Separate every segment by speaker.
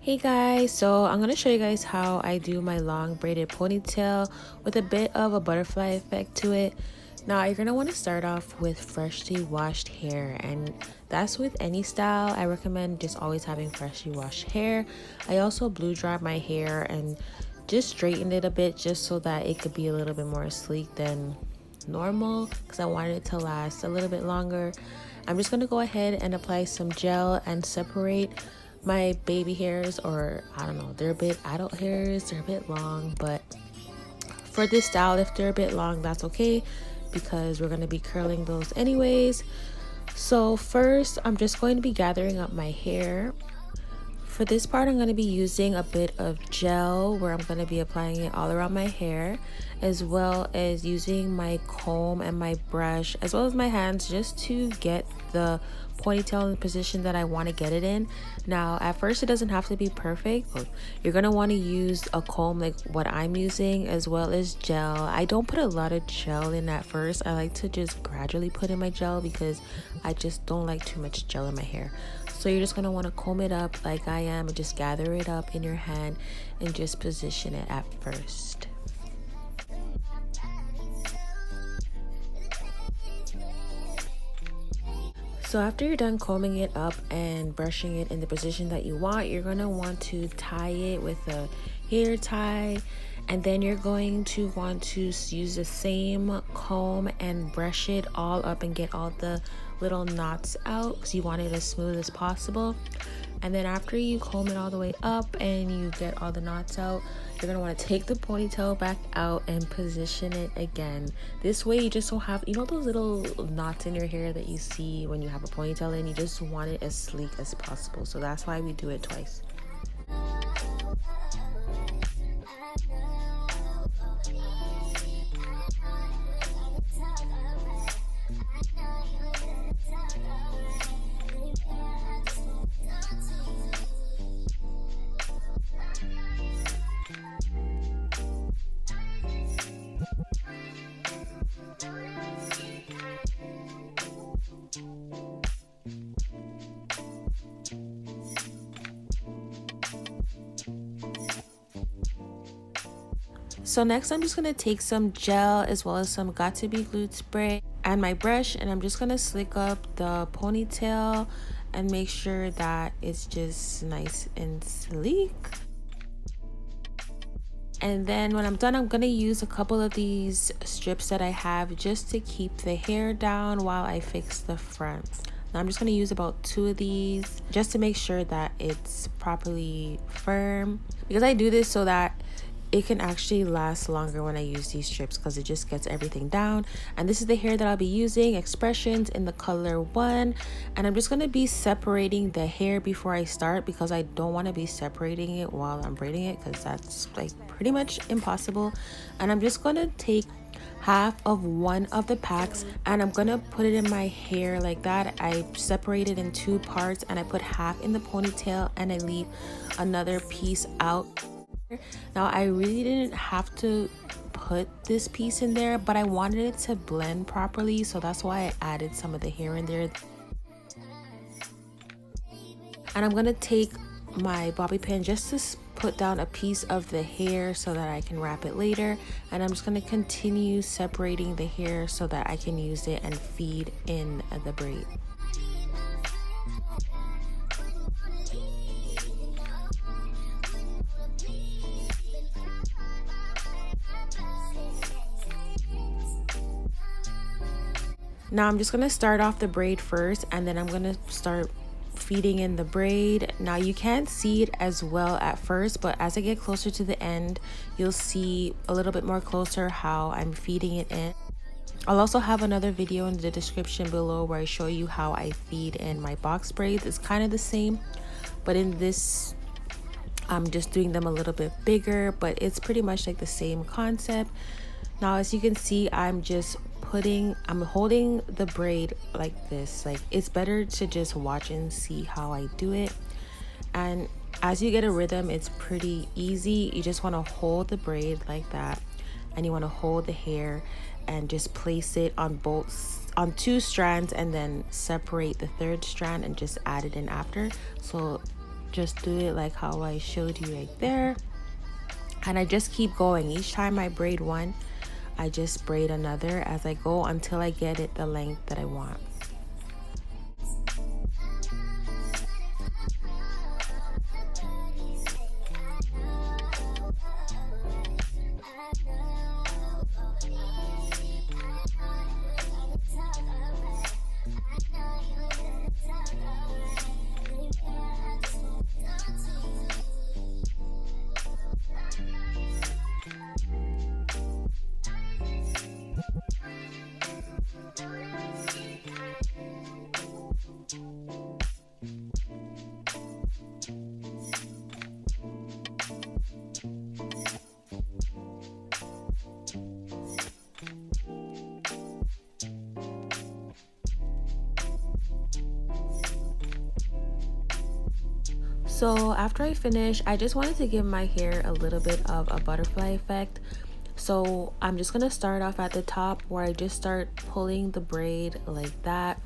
Speaker 1: Hey guys, so I'm going to show you guys how I do my long braided ponytail with a bit of a butterfly effect to it. Now you're going to want to start off with freshly washed hair, and that's with any style. I recommend just always having freshly washed hair. I also blow dried my hair and just straightened it a bit just so that it could be a little bit more sleek than normal because I wanted it to last a little bit longer. I'm just going to go ahead and apply some gel and separate my baby hairs, or I don't know, they're a bit adult hairs, they're a bit long, but for this style, if they're a bit long, that's okay because we're going to be curling those anyways. So first, I'm just going to be gathering up my hair. For this part, I'm going to be using a bit of gel where I'm going to be applying it all around my hair, as well as using my comb and my brush, as well as my hands, just to get the ponytail in the position that I want to get it in. Now, at first, it doesn't have to be perfect. You're going to want to use a comb like what I'm using, as well as gel. I don't put a lot of gel in at first. I like to just gradually put in my gel because I just don't like too much gel in my hair. So you're just going to want to comb it up like I am and just gather it up in your hand and just position it at first. So after you're done combing it up and brushing it in the position that you want, you're going to want to tie it with a hair tie, and then you're going to want to use the same comb and brush it all up and get all the little knots out because you want it as smooth as possible. And then after you comb it all the way up and you get all the knots out, you're going to want to take the ponytail back out and position it again. This way you just don't have, you know, those little knots in your hair that you see when you have a ponytail in. You just want it as sleek as possible. So that's why we do it twice. So next I'm just going to take some gel as well as some got to be glued spray and my brush, and I'm just going to slick up the ponytail and make sure that it's just nice and sleek. And then when I'm done, I'm going to use a couple of these strips that I have just to keep the hair down while I fix the front. Now I'm just going to use about 2 of these just to make sure that it's properly firm, because I do this so that it can actually last longer when I use these strips because it just gets everything down. And this is the hair that I'll be using, Expressions, in the color 1. And I'm just going to be separating the hair before I start because I don't want to be separating it while I'm braiding it because that's like pretty much impossible. And I'm just going to take half of one of the packs and I'm gonna put it in my hair like that. I separate it in 2 parts and I put half in the ponytail and I leave another piece out. Now I really didn't have to put this piece in there, but I wanted it to blend properly, so that's why I added some of the hair in there. And I'm gonna take my bobby pin just to put down a piece of the hair so that I can wrap it later, and I'm just going to continue separating the hair so that I can use it and feed in the braid. Now I'm just going to start off the braid first, and then I'm going to start feeding in the braid. Now you can't see it as well at first, but as I get closer to the end, you'll see a little bit more closer how I'm feeding it in. I'll also have another video in the description below where I show you how I feed in my box braids. It's kind of the same, but in this I'm just doing them a little bit bigger, but it's pretty much like the same concept. Now as you can see, I'm holding the braid like this. Like, it's better to just watch and see how I do it. And as you get a rhythm, it's pretty easy. You just want to hold the braid like that, and you want to hold the hair and just place it on 2 strands and then separate the 3rd strand and just add it in after. So just do it like how I showed you right there. And I just keep going. Each time I braid one, I just braid another as I go until I get it the length that I want. So after I finish, I just wanted to give my hair a little bit of a butterfly effect. So I'm just gonna start off at the top where I just start pulling the braid like that.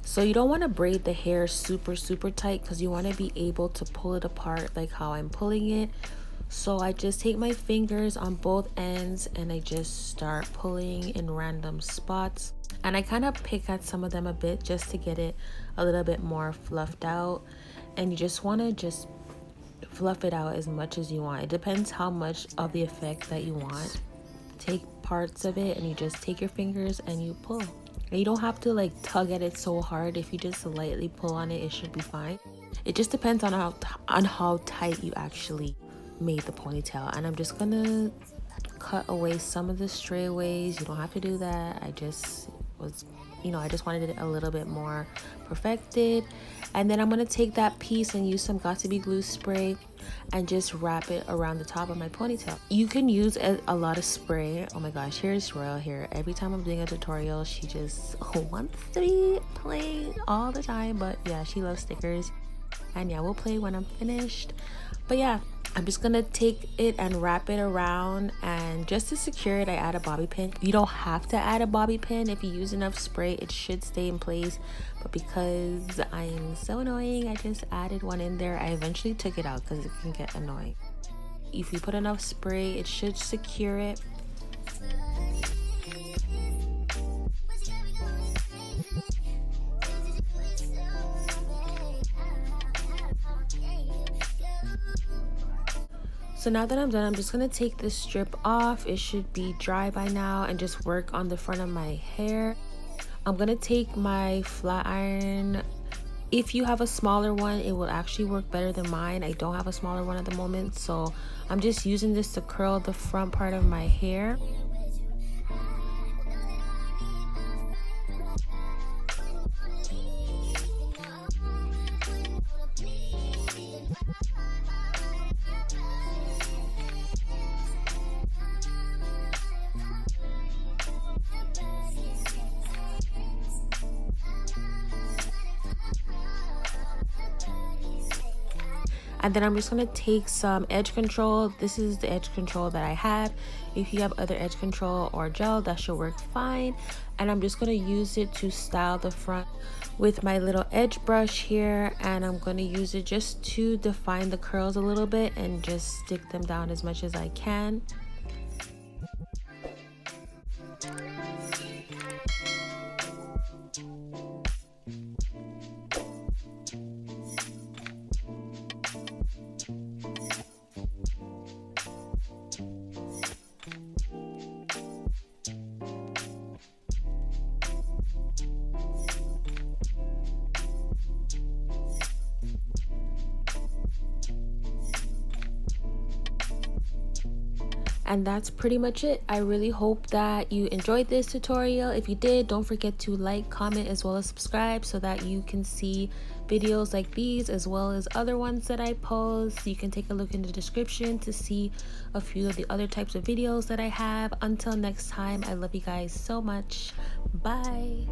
Speaker 1: So you don't want to braid the hair super tight because you want to be able to pull it apart like how I'm pulling it. So I just take my fingers on both ends and I just start pulling in random spots. And I kind of pick at some of them a bit just to get it a little bit more fluffed out. And you just want to just fluff it out as much as you want. It depends how much of the effect that you want. Take parts of it and you just take your fingers and you pull. And you don't have to like tug at it so hard. If you just lightly pull on it, it should be fine. It just depends on how tight you actually made the ponytail. And I'm just gonna cut away some of the strayaways. You don't have to do that. I just wanted it a little bit more perfected. And then I'm gonna take that piece and use some Got to Be glue spray and just wrap it around the top of my ponytail. You can use a lot of spray. Oh my gosh, here's Royal here. Every time I'm doing a tutorial, she just wants to be playing all the time. But yeah, she loves stickers. And yeah, we'll play when I'm finished. But yeah, I'm just gonna take it and wrap it around, and just to secure it I add a bobby pin. You don't have to add a bobby pin. If you use enough spray it should stay in place, but because I'm so annoying I just added one in there. I eventually took it out because it can get annoying. If you put enough spray it should secure it. So now that I'm done, I'm just gonna take this strip off. It should be dry by now, and just work on the front of my hair. I'm gonna take my flat iron. If you have a smaller one, it will actually work better than mine. I don't have a smaller one at the moment, so I'm just using this to curl the front part of my hair. And then I'm just going to take some edge control. This is the edge control that I have. If you have other edge control or gel, that should work fine. And I'm just going to use it to style the front with my little edge brush here. And I'm going to use it just to define the curls a little bit and just stick them down as much as I can. And that's pretty much it. I really hope that you enjoyed this tutorial. If you did, don't forget to like, comment, as well as subscribe so that you can see videos like these as well as other ones that I post. You can take a look in the description to see a few of the other types of videos that I have. Until next time, I love you guys so much. Bye.